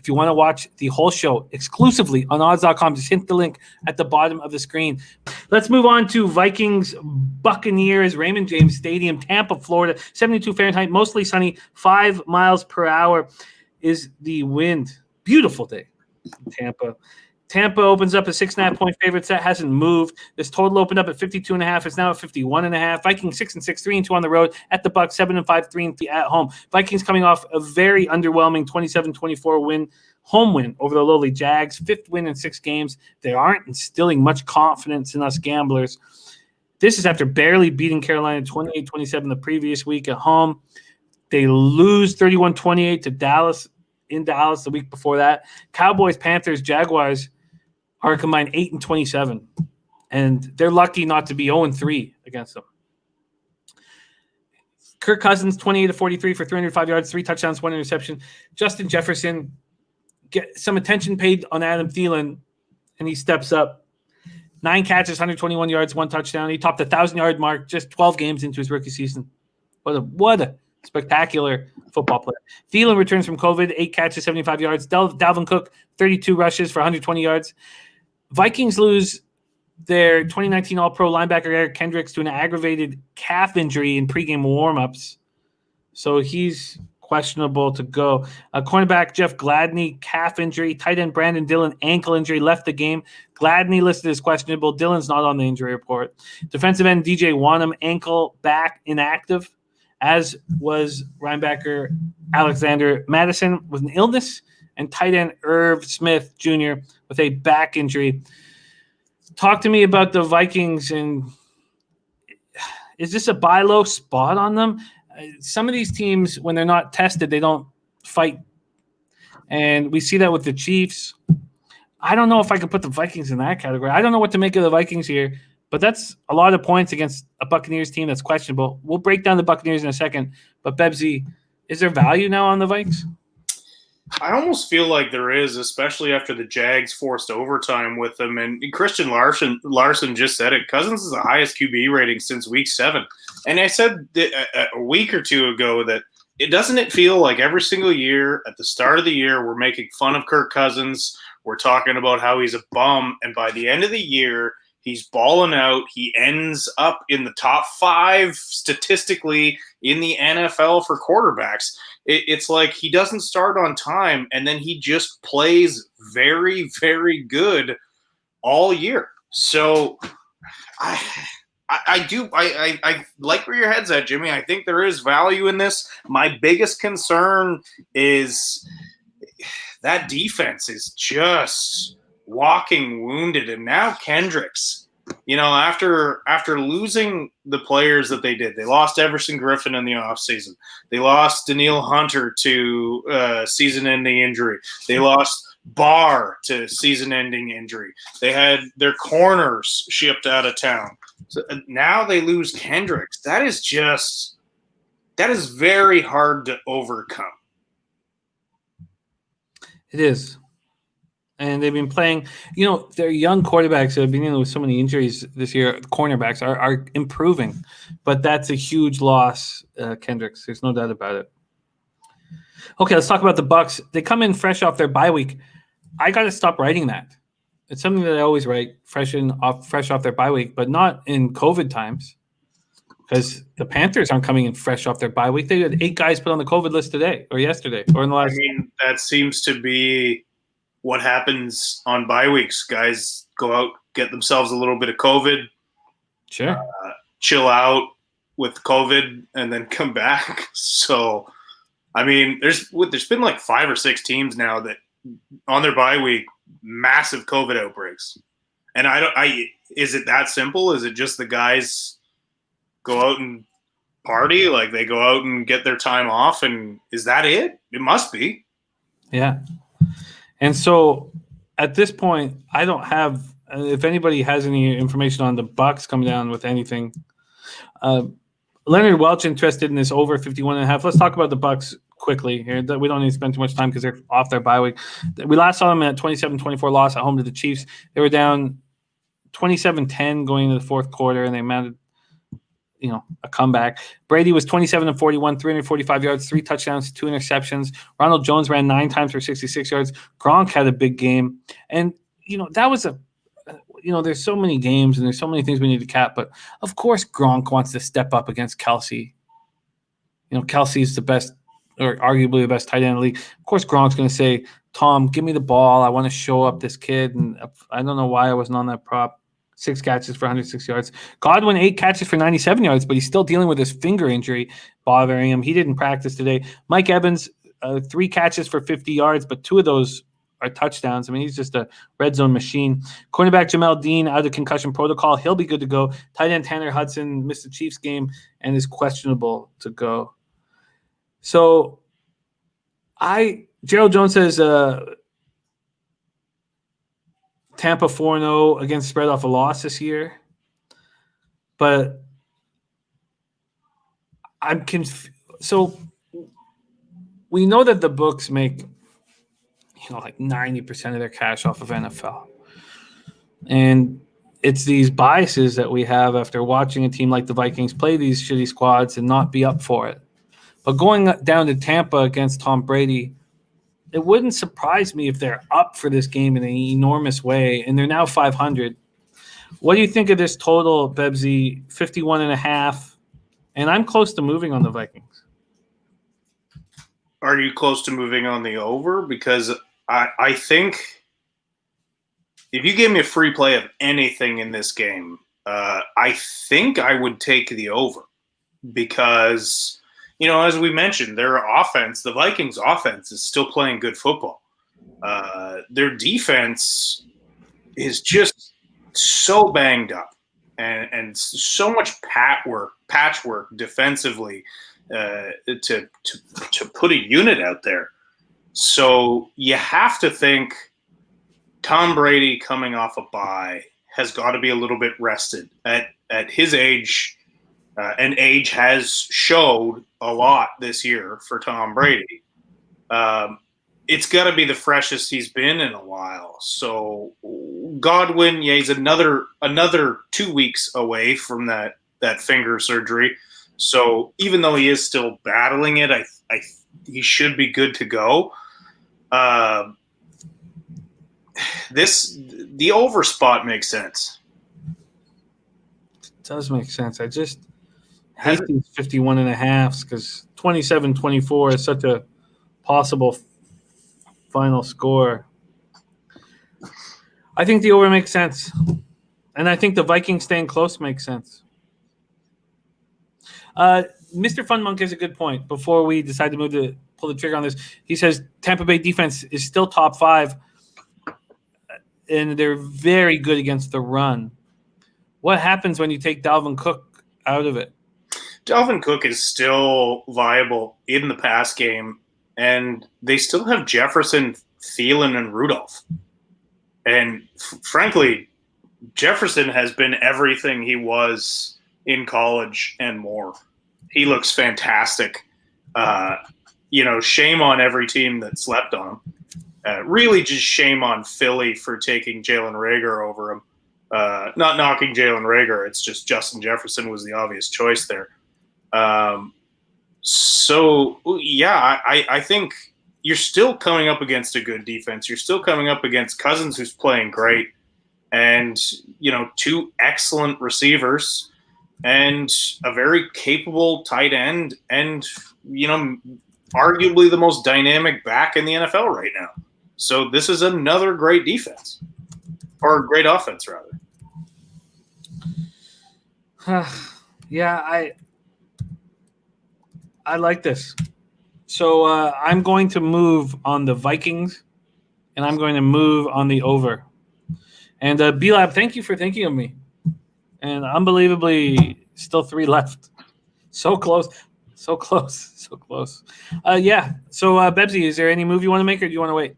If you want to watch the whole show exclusively on odds.com, just hit the link at the bottom of the screen. Let's move on to Vikings Buccaneers, Raymond James Stadium, Tampa, Florida, 72 Fahrenheit, mostly sunny, 5 miles per hour is the wind. Beautiful day in Tampa. Tampa opens up a 6.5-point favorite. That hasn't moved. This total opened up at 52.5. It's now at 51.5. Vikings 6-6, 3-2 on the road. At the Bucs 7-5, 3-3 at home. Vikings coming off a very underwhelming 27-24 home win over the lowly Jags. 5th win in 6 games. They aren't instilling much confidence in us gamblers. This is after barely beating Carolina 28-27 the previous week at home. They lose 31-28 to Dallas in Dallas the week before that. Cowboys, Panthers, Jaguars are combined 8-27, and they're lucky not to be 0-3 against them. Kirk Cousins, 28-43 for 305 yards, 3 touchdowns, 1 interception. Justin Jefferson get some attention paid on Adam Thielen, and he steps up. 9 catches, 121 yards, 1 touchdown. He topped the 1,000-yard mark just 12 games into his rookie season. What a spectacular football player. Thielen returns from COVID, 8 catches, 75 yards. Dalvin Cook, 32 rushes for 120 yards. Vikings lose their 2019 All-Pro linebacker Eric Kendricks to an aggravated calf injury in pregame warmups. So he's questionable to go. Cornerback Jeff Gladney, calf injury. Tight end Brandon Dillon, ankle injury, left the game. Gladney listed as questionable. Dillon's not on the injury report. Defensive end DJ Wanham, ankle, back, inactive, as was linebacker Alexander Madison with an illness, and tight end Irv Smith Jr. with a back injury. Talk to me about the Vikings, and is this a buy low spot on them? Some of these teams, when they're not tested, they don't fight. And we see that with the Chiefs. I don't know if I could put the Vikings in that category. I don't know what to make of the Vikings here, but that's a lot of points against a Buccaneers team that's questionable. We'll break down the Buccaneers in a second. But, Bebsie, is there value now on the Vikes? I almost feel like there is, especially after the Jags forced overtime with them. And Christian Larson just said it. Cousins is the highest QB rating since week 7. And I said a week or two ago that it feel like every single year at the start of the year we're making fun of Kirk Cousins. We're talking about how he's a bum. And by the end of the year, he's balling out. He ends up in the top 5 statistically in the NFL for quarterbacks. It's like he doesn't start on time, and then he just plays very, very good all year. So I like where your head's at, Jimmy. I think there is value in this. My biggest concern is that defense is just walking wounded, and now Kendricks. You know, after losing the players that they did, they lost Everson Griffin in the offseason. They lost Danielle Hunter to season-ending injury. They lost Barr to season-ending injury. They had their corners shipped out of town. So now they lose Kendricks. That is very hard to overcome. It is. And they've been playing, their young quarterbacks that have been dealing with so many injuries this year. Cornerbacks are improving, but that's a huge loss, Kendricks. There's no doubt about it. Okay, let's talk about the Bucs. They come in fresh off their bye week. I got to stop writing that. It's something that I always write, fresh off their bye week, but not in COVID times, because the Panthers aren't coming in fresh off their bye week. They had 8 guys put on the COVID list today or yesterday or in the last. I mean, that seems to be what happens on bye weeks. Guys go out, get themselves a little bit of COVID, sure, chill out with COVID, and then come back. So, I mean, there's been like 5 or 6 teams now that on their bye week, massive COVID outbreaks. And is it that simple? Is it just the guys go out and party? Like they go out and get their time off, and is that it? It must be. Yeah. And so at this point, I don't have – if anybody has any information on the Bucs coming down with anything. Leonard Welch interested in this over 51.5. Let's talk about the Bucs quickly here. We don't need to spend too much time because they're off their bye week. We last saw them in a 27-24 loss at home to the Chiefs. They were down 27-10 going into the fourth quarter, and they mounted a comeback. Brady was 27 and 41, 345 yards, 3 touchdowns, 2 interceptions. Ronald Jones ran 9 times for 66 yards. Gronk had a big game. And, that was there's so many games and there's so many things we need to cap. But, of course, Gronk wants to step up against Kelsey. Kelsey's the best or arguably the best tight end in the league. Of course, Gronk's going to say, Tom, give me the ball. I want to show up this kid. And I don't know why I wasn't on that prop. 6 catches for 106 yards. Godwin, 8 catches for 97 yards, but he's still dealing with his finger injury bothering him. He didn't practice today. Mike Evans, 3 catches for 50 yards, but 2 of those are touchdowns. I mean, he's just a red zone machine. Cornerback Jamel Dean out of concussion protocol. He'll be good to go. Tight end Tanner Hudson missed the Chiefs game and is questionable to go. So Gerald Jones says Tampa 4-0 against spread off a loss this year. But I'm confused. So we know that the books make like 90% of their cash off of NFL. And it's these biases that we have after watching a team like the Vikings play these shitty squads and not be up for it. But going down to Tampa against Tom Brady, it wouldn't surprise me if they're up for this game in an enormous way, and they're now 500. What do you think of this total, Bebsie? 51.5, and I'm close to moving on the Vikings. Are you close to moving on the over? Because I think if you gave me a free play of anything in this game, I think I would take the over because – as we mentioned, their offense, the Vikings' offense, is still playing good football. Their defense is just so banged up and so much patchwork defensively to put a unit out there. So you have to think Tom Brady coming off a bye has got to be a little bit rested at his age. And age has showed a lot this year for Tom Brady. It's got to be the freshest he's been in a while. So Godwin, he's another 2 weeks away from that finger surgery. So even though he is still battling it, he should be good to go. The over spot makes sense. It does make sense. I just hate these 51.5s because 27-24 is such a possible final score. I think the over makes sense. And I think the Vikings staying close makes sense. Mr. Funmonk has a good point. Before we decide to pull the trigger on this, he says Tampa Bay defense is still top 5, and they're very good against the run. What happens when you take Dalvin Cook out of it? Dalvin Cook is still viable in the pass game, and they still have Jefferson, Thielen, and Rudolph. And frankly, Jefferson has been everything he was in college and more. He looks fantastic. Shame on every team that slept on him. Really just shame on Philly for taking Jalen Reagor over him. Not knocking Jalen Reagor. It's just Justin Jefferson was the obvious choice there. I think you're still coming up against a good defense. You're still coming up against Cousins, who's playing great, and 2 excellent receivers and a very capable tight end and, arguably the most dynamic back in the NFL right now. So this is another great defense, or great offense, rather. Yeah, I like this. So I'm going to move on the Vikings, and I'm going to move on the over. And B-Lab, thank you for thinking of me. And unbelievably, still 3 left. So close. So close. So close. Yeah. So, Bebsie, is there any move you want to make, or do you want to wait?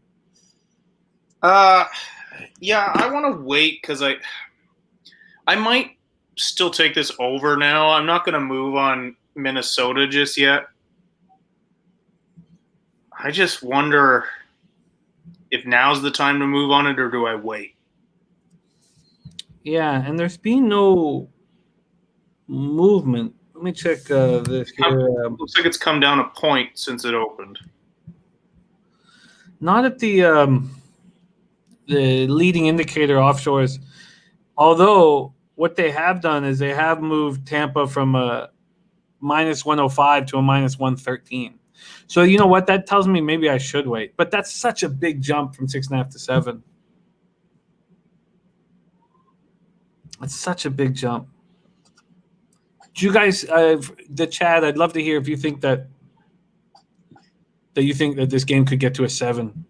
Yeah, I want to wait because I might still take this over now. I'm not going to move on Minnesota just yet. I just wonder if now's the time to move on it, or do I wait? Yeah, and there's been no movement. Let me check this here. Looks like it's come down a point since it opened. Not at the leading indicator offshores. Although what they have done is they have moved Tampa from a minus 105 to a minus 113. So you know what? That tells me maybe I should wait. But that's such a big jump from 6.5 to 7. It's such a big jump. Do you guys, the chat? I'd love to hear if you think that you think that this game could get to a 7.